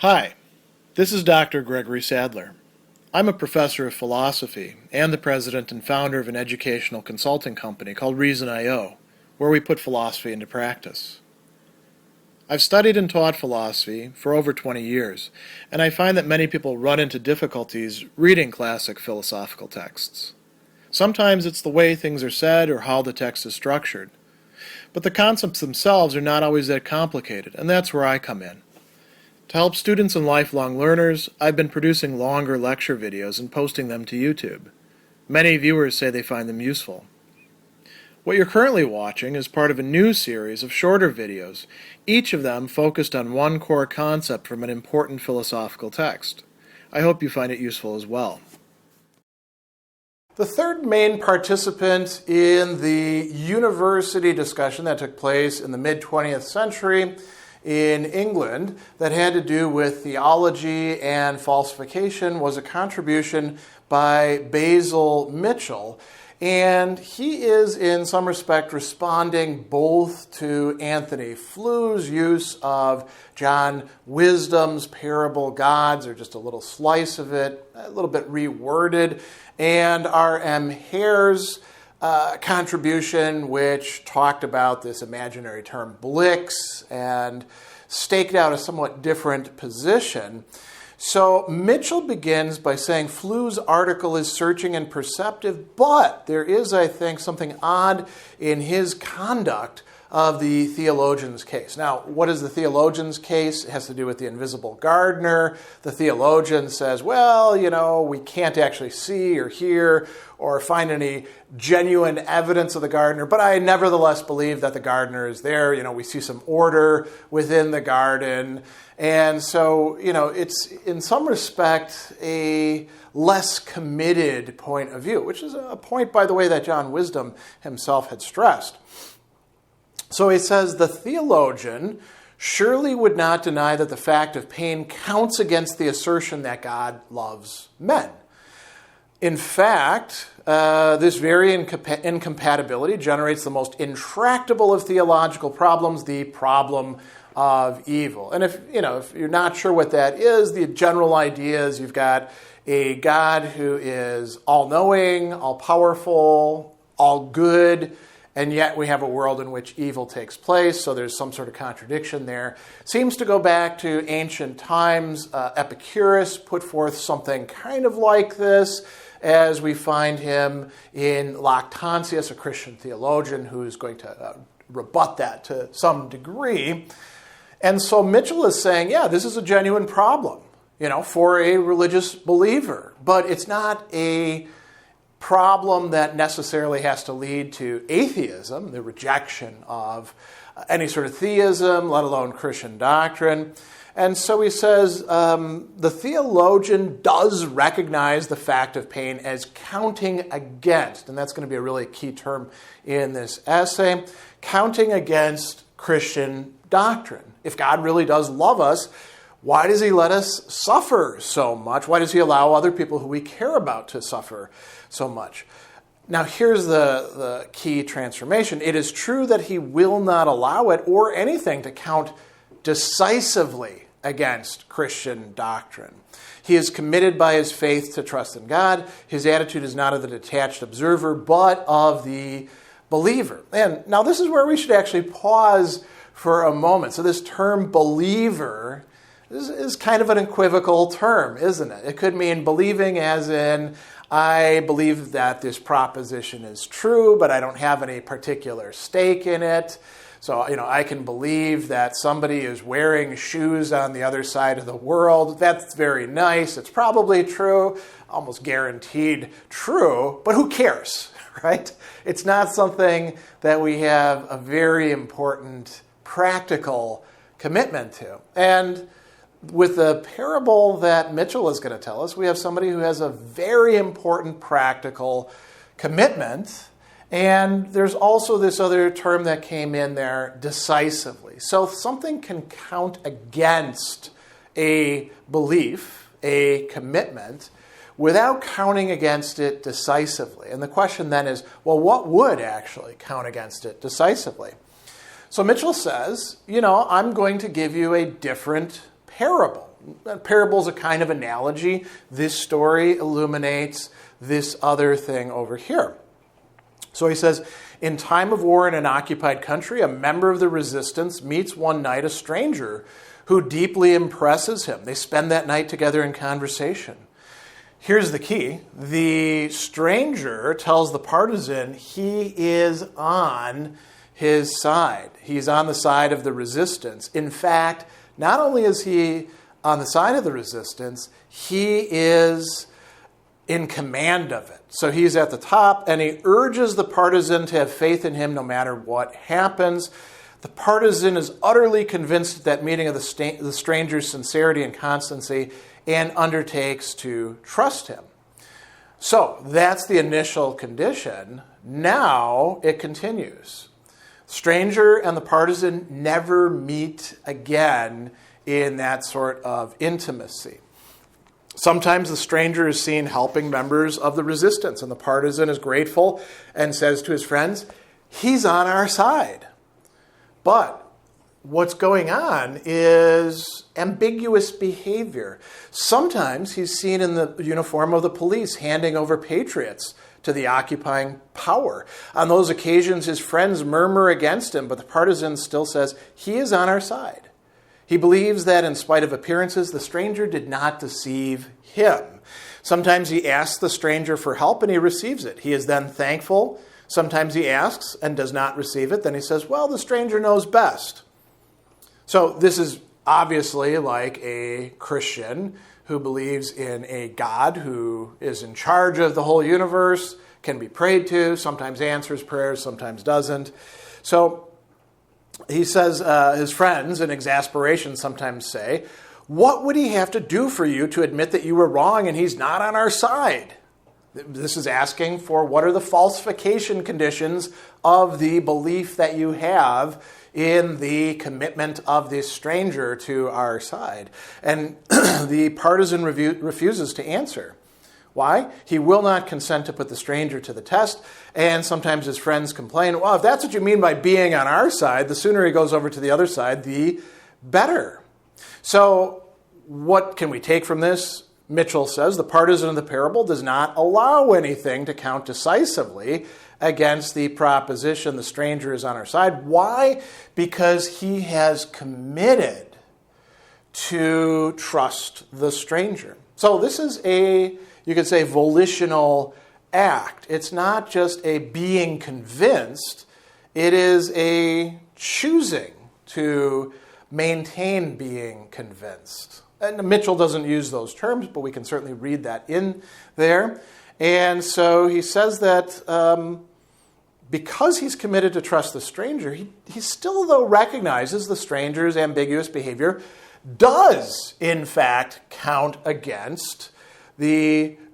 Hi, this is Dr. Gregory Sadler. I'm a professor of philosophy and the president and founder of an educational consulting company called Reason.io, where we put philosophy into practice. I've studied and taught philosophy for over 20 years, and I find that many people run into difficulties reading classic philosophical texts. Sometimes it's the way things are said or how the text is structured. But the concepts themselves are not always that complicated, and that's where I come in. To help students and lifelong learners, I've been producing longer lecture videos and posting them to YouTube. Many viewers say they find them useful. What you're currently watching is part of a new series of shorter videos, each of them focused on one core concept from an important philosophical text. I hope you find it useful as well. The third main participant in the university discussion that took place in the mid-20th century in England that had to do with theology and falsification was a contribution by Basil Mitchell. And he is, in some respect, responding both to Anthony Fleur's use of John Wisdom's parable gods, or just a little slice of it, a little bit reworded, and R.M. Hare's contribution, which talked about this imaginary term Blix and staked out a somewhat different position. So Mitchell begins by saying Fleur's article is searching and perceptive, but there is, I think, something odd in his conduct of the theologian's case. Now, what is the theologian's case? It has to do with the invisible gardener. The theologian says, well, we can't actually see or hear or find any genuine evidence of the gardener, but I nevertheless believe that the gardener is there. We see some order within the garden. And so, it's in some respect a less committed point of view, which is a point, by the way, that John Wisdom himself had stressed. So he says, the theologian surely would not deny that the fact of pain counts against the assertion that God loves men. In fact, this very incompatibility generates the most intractable of theological problems, the problem of evil. And if you're not sure what that is, the general idea is you've got a God who is all-knowing, all-powerful, all-good, and yet we have a world in which evil takes place, so there's some sort of contradiction there. Seems to go back to ancient times. Epicurus put forth something kind of like this, as we find him in Lactantius, a Christian theologian who's going to rebut that to some degree. And so Mitchell is saying, yeah, this is a genuine problem, for a religious believer, but it's not a problem that necessarily has to lead to atheism, the rejection of any sort of theism, let alone Christian doctrine. And so he says the theologian does recognize the fact of pain as counting against, and that's going to be a really key term in this essay, counting against Christian doctrine. If God really does love us, why does he let us suffer so much? Why does he allow other people who we care about to suffer so much? Now, here's the key transformation. It is true that he will not allow it or anything to count decisively against Christian doctrine. He is committed by his faith to trust in God. His attitude is not of the detached observer, but of the believer. And now this is where we should actually pause for a moment. So this term believer is kind of an equivocal term, isn't it? It could mean believing as in, I believe that this proposition is true, but I don't have any particular stake in it. So, I can believe that somebody is wearing shoes on the other side of the world. That's very nice. It's probably true, almost guaranteed true, but who cares, right? It's not something that we have a very important practical commitment to. And with the parable that Mitchell is going to tell us, we have somebody who has a very important practical commitment. And there's also this other term that came in there, decisively. So something can count against a belief, a commitment, without counting against it decisively. And the question then is, well, what would actually count against it decisively? So Mitchell says, I'm going to give you a different parable. A parable is a kind of analogy. This story illuminates this other thing over here. So he says, in time of war in an occupied country, a member of the resistance meets one night a stranger who deeply impresses him. They spend that night together in conversation. Here's the key. The stranger tells the partisan he is on his side. He's on the side of the resistance. In fact, not only is he on the side of the resistance, he is in command of it. So he's at the top, and he urges the partisan to have faith in him no matter what happens. The partisan is utterly convinced at that meeting of the stranger's sincerity and constancy and undertakes to trust him. So that's the initial condition. Now it continues. Stranger and the partisan never meet again in that sort of intimacy. Sometimes the stranger is seen helping members of the resistance, and the partisan is grateful and says to his friends, he's on our side. But what's going on is ambiguous behavior. Sometimes he's seen in the uniform of the police handing over patriots to the occupying power. On those occasions, his friends murmur against him, but the partisan still says, he is on our side. He believes that in spite of appearances, the stranger did not deceive him. Sometimes he asks the stranger for help and he receives it. He is then thankful. Sometimes he asks and does not receive it. Then he says, well, the stranger knows best. So this is obviously like a Christian who believes in a God who is in charge of the whole universe, can be prayed to, sometimes answers prayers, sometimes doesn't. So he says his friends in exasperation sometimes say, what would he have to do for you to admit that you were wrong and he's not on our side? This is asking for what are the falsification conditions of the belief that you have in the commitment of this stranger to our side. And the partisan refuses to answer. Why? He will not consent to put the stranger to the test. And sometimes his friends complain, well, if that's what you mean by being on our side, the sooner he goes over to the other side, the better. So what can we take from this? Mitchell says the partisan of the parable does not allow anything to count decisively against the proposition the stranger is on our side. Why? Because he has committed to trust the stranger. So this is a, you could say, volitional act. It's not just a being convinced. It is a choosing to maintain being convinced. And Mitchell doesn't use those terms, but we can certainly read that in there. And so he says that because he's committed to trust the stranger, he still, though, recognizes the stranger's ambiguous behavior does, in fact, count against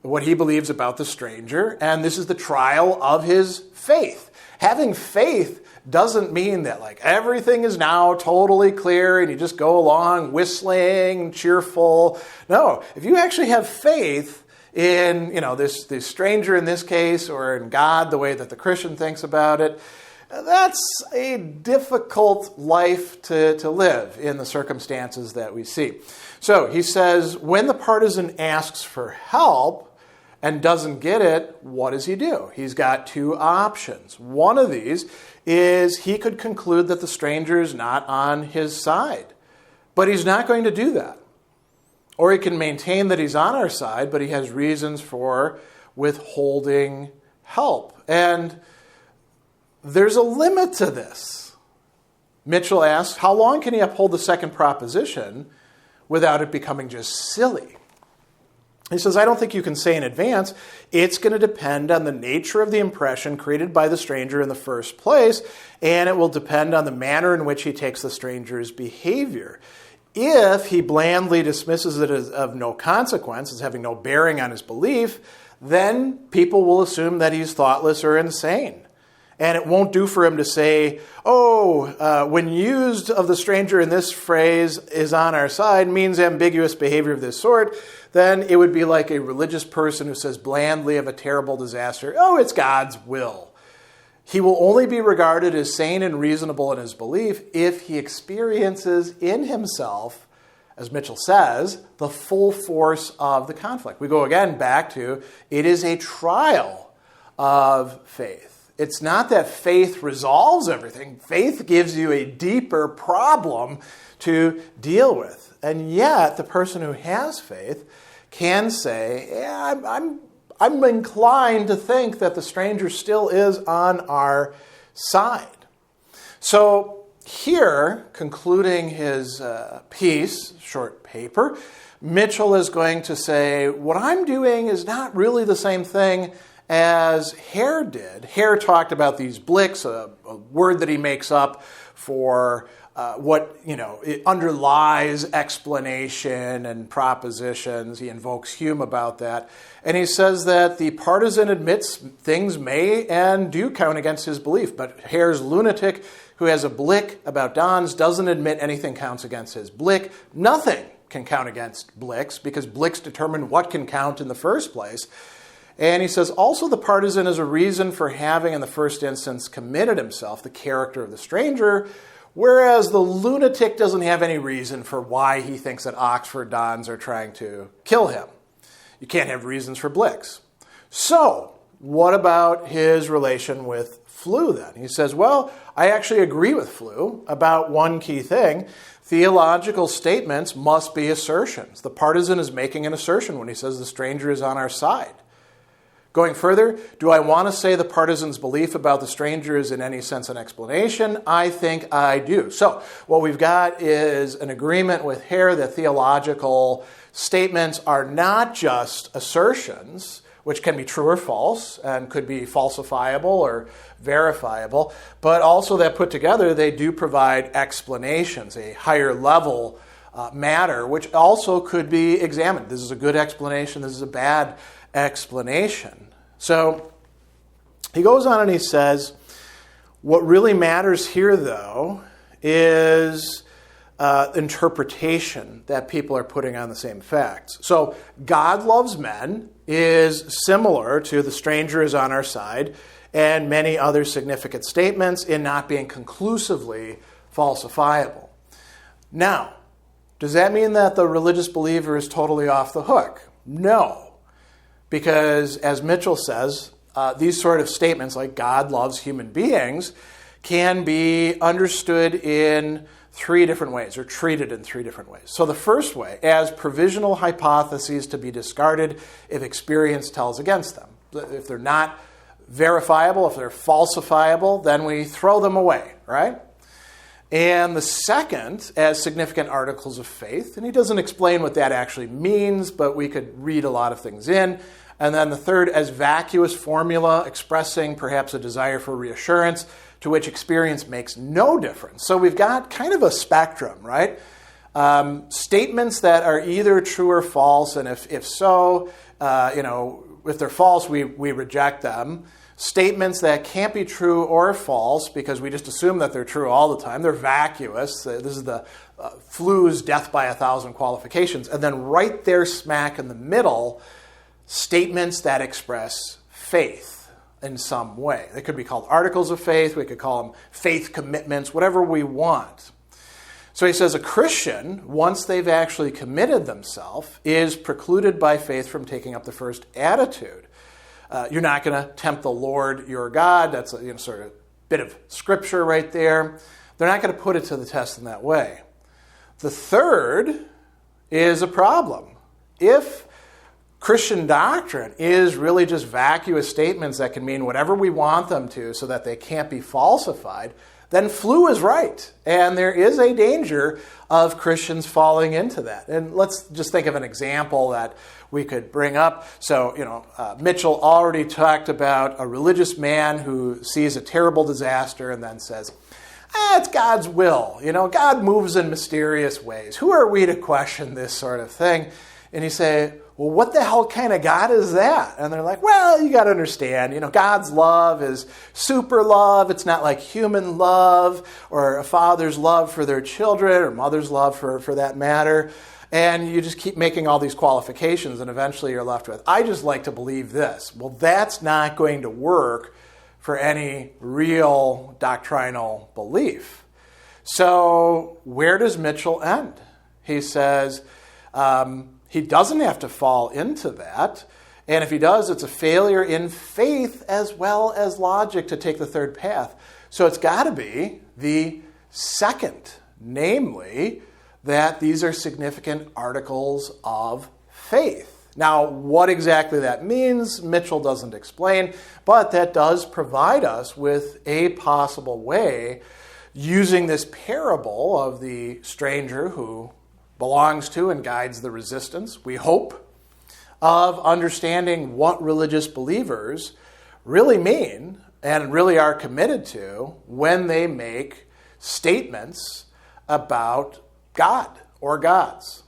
what he believes about the stranger. And this is the trial of his faith. Having faith doesn't mean that like everything is now totally clear and you just go along whistling, cheerful. No, if you actually have faith in, this stranger in this case, or in God, the way that the Christian thinks about it, that's a difficult life to live in the circumstances that we see. So he says, when the partisan asks for help and doesn't get it, what does he do? He's got two options. One of these is he could conclude that the stranger is not on his side, but he's not going to do that. Or he can maintain that he's on our side, but he has reasons for withholding help. And there's a limit to this. Mitchell asks, how long can he uphold the second proposition without it becoming just silly? He says, I don't think you can say in advance. It's going to depend on the nature of the impression created by the stranger in the first place, and it will depend on the manner in which he takes the stranger's behavior. If he blandly dismisses it as of no consequence, as having no bearing on his belief, then people will assume that he's thoughtless or insane. And it won't do for him to say, when used of the stranger in this phrase is on our side means ambiguous behavior of this sort, then it would be like a religious person who says blandly of a terrible disaster, it's God's will. He will only be regarded as sane and reasonable in his belief if he experiences in himself as Mitchell says, the full force of the conflict. We go again back to it is a trial of faith. It's not that faith resolves everything. Faith gives you a deeper problem to deal with. And yet, the person who has faith can say, yeah, I'm inclined to think that the stranger still is on our side. So here, concluding his piece, short paper, Mitchell is going to say, what I'm doing is not really the same thing as Hare did. Hare talked about these blicks, a word that he makes up for what, it underlies explanation and propositions. He invokes Hume about that. And he says that the partisan admits things may and do count against his belief, but Hare's lunatic who has a blick about dons doesn't admit anything counts against his blick. Nothing can count against blicks because blicks determine what can count in the first place. And he says, also the partisan is a reason for having in the first instance committed himself, the character of the stranger, whereas the lunatic doesn't have any reason for why he thinks that Oxford dons are trying to kill him. You can't have reasons for blicks. So, what about his relation with Flew then? He says, well, I actually agree with Flew about one key thing. Theological statements must be assertions. The partisan is making an assertion when he says the stranger is on our side. Going further, do I want to say the partisan's belief about the stranger is in any sense an explanation? I think I do. So what we've got is an agreement with Hare that theological statements are not just assertions, which can be true or false and could be falsifiable or verifiable, but also that put together they do provide explanations, a higher level matter, which also could be examined. This is a good explanation, this is a bad explanation. So he goes on and he says, what really matters here, though, is interpretation that people are putting on the same facts. So God loves men is similar to the stranger is on our side and many other significant statements in not being conclusively falsifiable. Now, does that mean that the religious believer is totally off the hook? No. Because, as Mitchell says, these sort of statements, like God loves human beings, can be understood in three different ways, or treated in three different ways. So the first way, as provisional hypotheses to be discarded if experience tells against them. If they're not verifiable, if they're falsifiable, then we throw them away, right? And the second, as significant articles of faith, and he doesn't explain what that actually means, but we could read a lot of things in. And then the third, as vacuous formula expressing perhaps a desire for reassurance to which experience makes no difference. So we've got kind of a spectrum, right? Statements that are either true or false, and if so, if they're false, we reject them. Statements that can't be true or false because we just assume that they're true all the time. They're vacuous. This is the Flew's death by 1,000 qualifications. And then right there smack in the middle, statements that express faith in some way. They could be called articles of faith. We could call them faith commitments, whatever we want. So he says a Christian, once they've actually committed themselves, is precluded by faith from taking up the first attitude. You're not going to tempt the Lord your God. That's a sort of bit of scripture right there. They're not going to put it to the test in that way. The third is a problem. If Christian doctrine is really just vacuous statements that can mean whatever we want them to so that they can't be falsified, then Flew is right. And there is a danger of Christians falling into that. And let's just think of an example that we could bring up. So, Mitchell already talked about a religious man who sees a terrible disaster and then says, it's God's will. God moves in mysterious ways. Who are we to question this sort of thing? And you say, well, what the hell kind of God is that? And they're like, well, you got to understand, God's love is super love. It's not like human love or a father's love for their children or mother's love for that matter. And you just keep making all these qualifications and eventually you're left with, I just like to believe this. Well, that's not going to work for any real doctrinal belief. So where does Mitchell end? He says he doesn't have to fall into that. And if he does, it's a failure in faith as well as logic to take the third path. So it's got to be the second, namely that these are significant articles of faith. Now, what exactly that means, Mitchell doesn't explain, but that does provide us with a possible way, using this parable of the stranger who belongs to and guides the resistance, we hope, of understanding what religious believers really mean and really are committed to when they make statements about God or gods.